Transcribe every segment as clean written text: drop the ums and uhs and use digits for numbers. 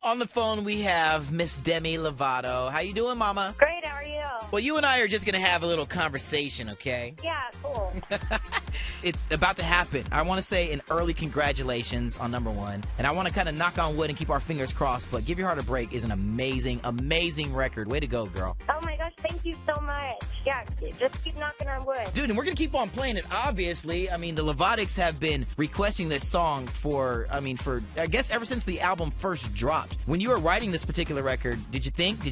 On the phone, we have Miss Demi Lovato. How you doing, Mama? Great, how are you? Well, you and I are just going to have a little conversation, okay? Yeah, cool. It's about to happen. I want to say an early congratulations on number one. And I want to kind of knock on wood and keep our fingers crossed, but Give Your Heart a Break is an amazing, amazing record. Way to go, girl. Oh my gosh, thank you so much. Yeah, just keep knocking on wood. Dude, and we're going to keep on playing it, obviously. I mean, the Lovatics have been requesting this song for I guess ever since the album first dropped. When you were writing this particular record, did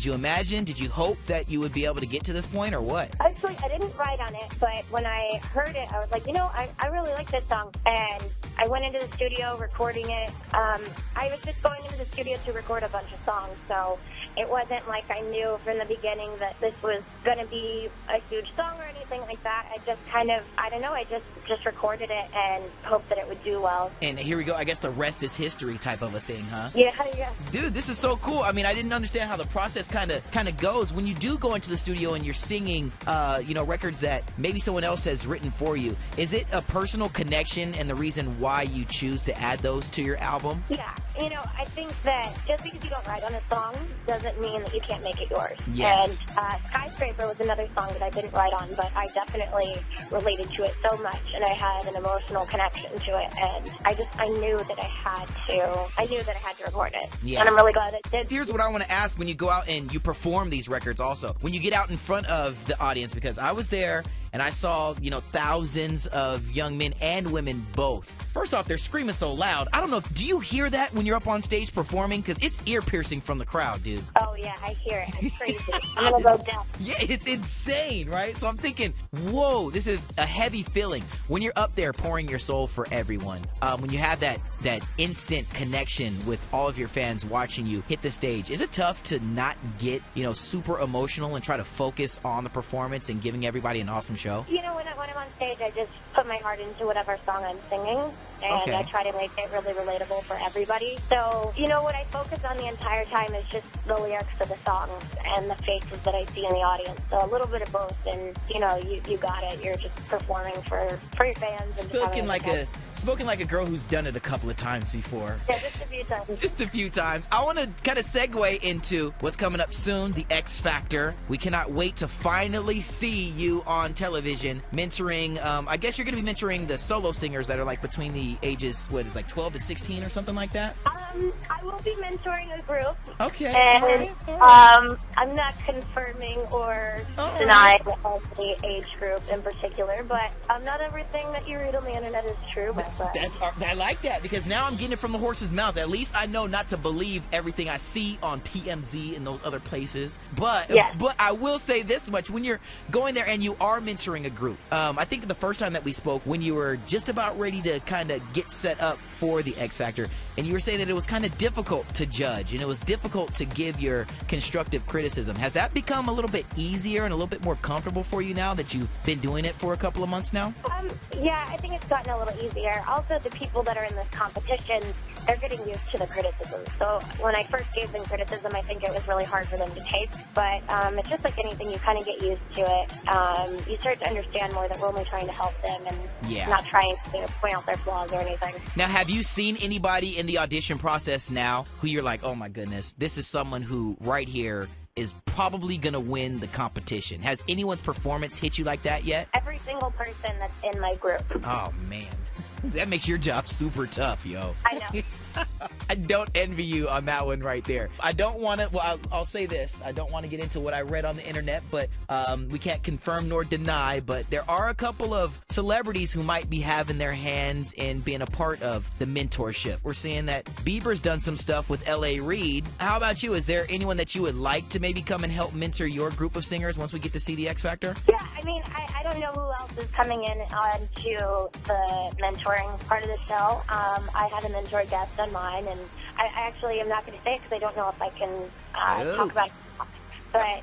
you imagine, did you hope that you would be able to get to this point, or what? Actually, I didn't write on it, but when I heard it, I was like, I really like this song. And I went into the studio recording it. I was just going into the studio to record a bunch of songs, so it wasn't like I knew from the beginning that this was going to be a huge song or anything like that. I just kind of, I don't know, I just recorded it and hoped that it would do well. And here we go. I guess the rest is history type of a thing, huh? Yeah. Dude, this is so cool. I mean, I didn't understand how the process kind of goes. When you do go into the studio and you're singing, records that maybe someone else has written for you, is it a personal connection and the reason why you choose to add those to your album? Yeah. I think that just because you don't write on a song doesn't mean that you can't make it yours. Yes. And Skyscraper was another song that I didn't write on, but I definitely related to it so much, and I had an emotional connection to it, and I knew that I had to record it. Yeah. And I'm really glad I did. Here's what I want to ask when you go out and you perform these records also. When you get out in front of the audience, because I was there and I saw, thousands of young men and women both. First off, they're screaming so loud. I don't know, do you hear that when you're up on stage performing? Because it's ear-piercing from the crowd, dude. Oh, yeah, I hear it. It's crazy. I'm going to go down. Yeah, it's insane, right? So I'm thinking, whoa, this is a heavy feeling. When you're up there pouring your soul for everyone, when you have that instant connection with all of your fans watching you hit the stage, is it tough to not get, super emotional and try to focus on the performance and giving everybody an awesome show? When I'm on stage, I just put my heart into whatever song I'm singing, and Okay. I try to make it really relatable for everybody. So, what I focus on the entire time is just the lyrics of the songs and the faces that I see in the audience. So a little bit of both, and, you got it. You're just performing for your fans. And Spoken like a girl who's done it a couple of times before. Yeah, just a few times. Just a few times. I want to kind of segue into what's coming up soon, the X Factor. We cannot wait to finally see you on television mentoring, I guess you're going to be mentoring the solo singers that are like between the ages, 12 to 16 or something like that? I will be mentoring a group. Okay. And I'm not confirming or denying the age group in particular, but not everything that you read on the internet is true. I like that, because now I'm getting it from the horse's mouth. At least I know not to believe everything I see on TMZ and those other places. But I will say this much: when you're going there and you are mentoring a group, I think the first time that we spoke, when you were just about ready to kind of get set up for the X Factor, and you were saying that it was kind of difficult to judge and it was difficult to give your constructive criticism. Has that become a little bit easier and a little bit more comfortable for you now that you've been doing it for a couple of months now? Yeah, I think it's gotten a little easier. Also, the people that are in this competition, they're getting used to the criticism. So when I first gave them criticism, I think it was really hard for them to take. But it's just like anything, you kind of get used to it. You start to understand more that we're only trying to help them and not trying to point out their flaws or anything. Now, have you seen anybody in the audition process now who you're like, oh my goodness, this is someone who right here is probably going to win the competition? Has anyone's performance hit you like that yet? Every single person that's in my group. Oh, man. That makes your job super tough, yo. I know. I don't envy you on that one right there. I don't want to, well, I'll say this. I don't want to get into what I read on the internet, but we can't confirm nor deny, but there are a couple of celebrities who might be having their hands in being a part of the mentorship. We're seeing that Bieber's done some stuff with L.A. Reid. How about you? Is there anyone that you would like to maybe come and help mentor your group of singers once we get to see the X Factor? Yeah, I mean, I don't know who else is coming in onto the mentoring part of the show. I had a mentor guest on mine, and I actually am not going to say it because I don't know if I can talk about it. But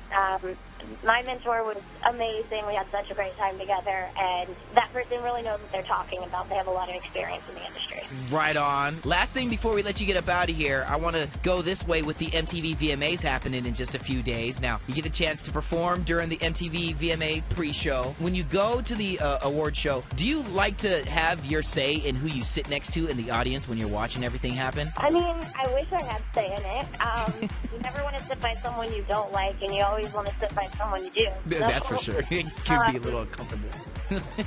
my mentor was amazing. We had such a great time together, and that person really knows what they're talking about. They have a lot of experience in the industry. Right on. Last thing before we let you get up out of here, I want to go this way with the MTV VMAs happening in just a few days. Now, you get the chance to perform during the MTV VMA pre-show. When you go to the award show, do you like to have your say in who you sit next to in the audience when you're watching everything happen? I mean, I wish I had say in it. You never want to sit by someone you don't like, and you always want to sit by someone you do. So, that's for sure. It can be a little uncomfortable.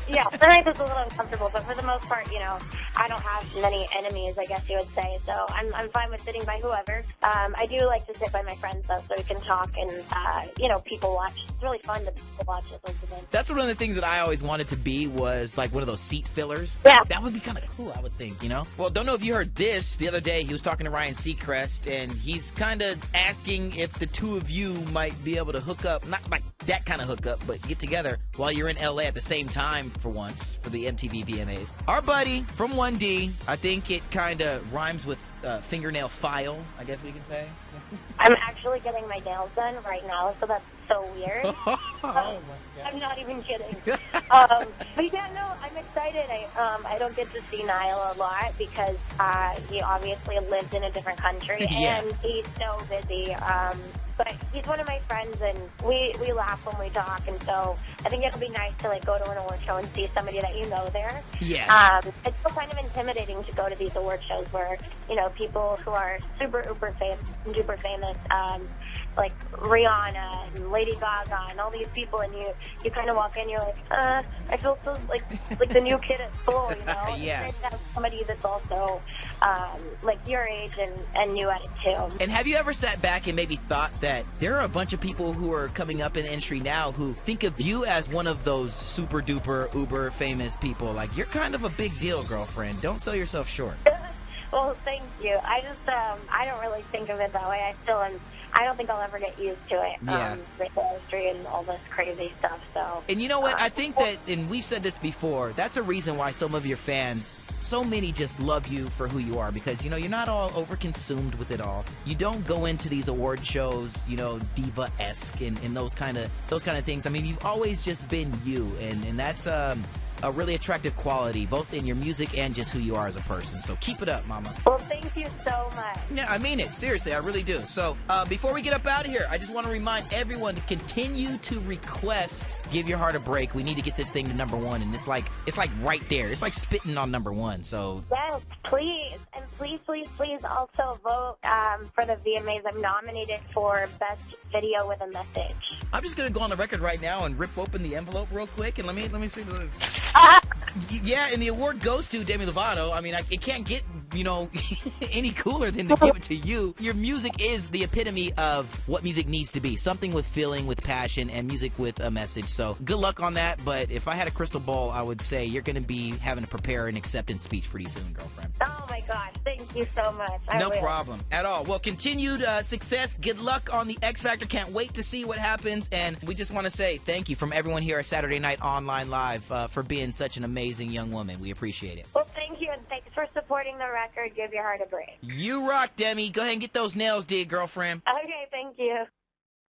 Yeah, sometimes it's a little uncomfortable, but for the most part, I don't have many enemies, I guess you would say, so I'm fine with sitting by whoever. I do like to sit by my friends, though, so we can talk and, people watch. It's really fun to people watch at those events. That's one of the things that I always wanted to be, was like one of those seat fillers. Yeah. That would be kind of cool, I would think, Well, don't know if you heard this. The other day, he was talking to Ryan Seacrest, and he's kind of asking if the two of you might be able to hook up, not like that kind of hookup, but get together while you're in LA at the same time for once for the MTV VMAs. Our buddy from 1D, I think it kind of rhymes with fingernail file, I guess we can say. I'm actually getting my nails done right now, so that's so weird. Oh my God. I'm not even kidding. But yeah, no, I'm excited. I don't get to see Niall a lot because he obviously lives in a different country, Yeah. and he's so busy. But he's one of my friends, and we laugh when we talk, and so I think it'll be nice to go to an award show and see somebody that you know there. Yes. It's still kind of intimidating to go to these award shows where people who are super duper famous, like Rihanna and Lady Gaga and all these people, and you kind of walk in, you're like, I feel so like the new kid at school, Yeah. It's nice to have somebody that's also like your age and new at it too. And have you ever sat back and maybe thought that there are a bunch of people who are coming up in the industry now who think of you as one of those super duper uber famous people? Like, you're kind of a big deal, girlfriend. Don't sell yourself short. Well, thank you. I just I don't really think of it that way. I don't think I'll ever get used to it. Yeah. With the industry and all this crazy stuff. So. And you know what? I think that, and we've said this before, that's a reason why some of your fans, so many just love you for who you are, because, you're not all over-consumed with it all. You don't go into these award shows, diva-esque and those kind of things. I mean, you've always just been you, and that's a really attractive quality, both in your music and just who you are as a person. So keep it up, mama. Well, thank you so much. Yeah, I mean it. Seriously, I really do. So before we get up out of here, I just want to remind everyone to continue to request Give Your Heart a Break. We need to get this thing to #1, and it's like right there. It's like spitting on #1. So yes, please. And please also vote for the VMAs. I'm nominated for Best Video with a Message. I'm just going to go on the record right now and rip open the envelope real quick, and let me see the... Yeah, and the award goes to Demi Lovato. I mean, it can't get, any cooler than to give it to you. Your music is the epitome of what music needs to be. Something with feeling, with passion, and music with a message. So good luck on that, but if I had a crystal ball, I would say you're going to be having to prepare an acceptance speech pretty soon, girlfriend. Oh my gosh, thank you so much. No problem at all. Well, continued success. Good luck on the X Factor. Can't wait to see what happens, and we just want to say thank you from everyone here at Saturday Night Online Live for being such an amazing young woman. We appreciate it. Well, thank you, and thanks for supporting the record. Give Your Heart a Break. You rock, Demi. Go ahead and get those nails did, girlfriend. Okay, thank you.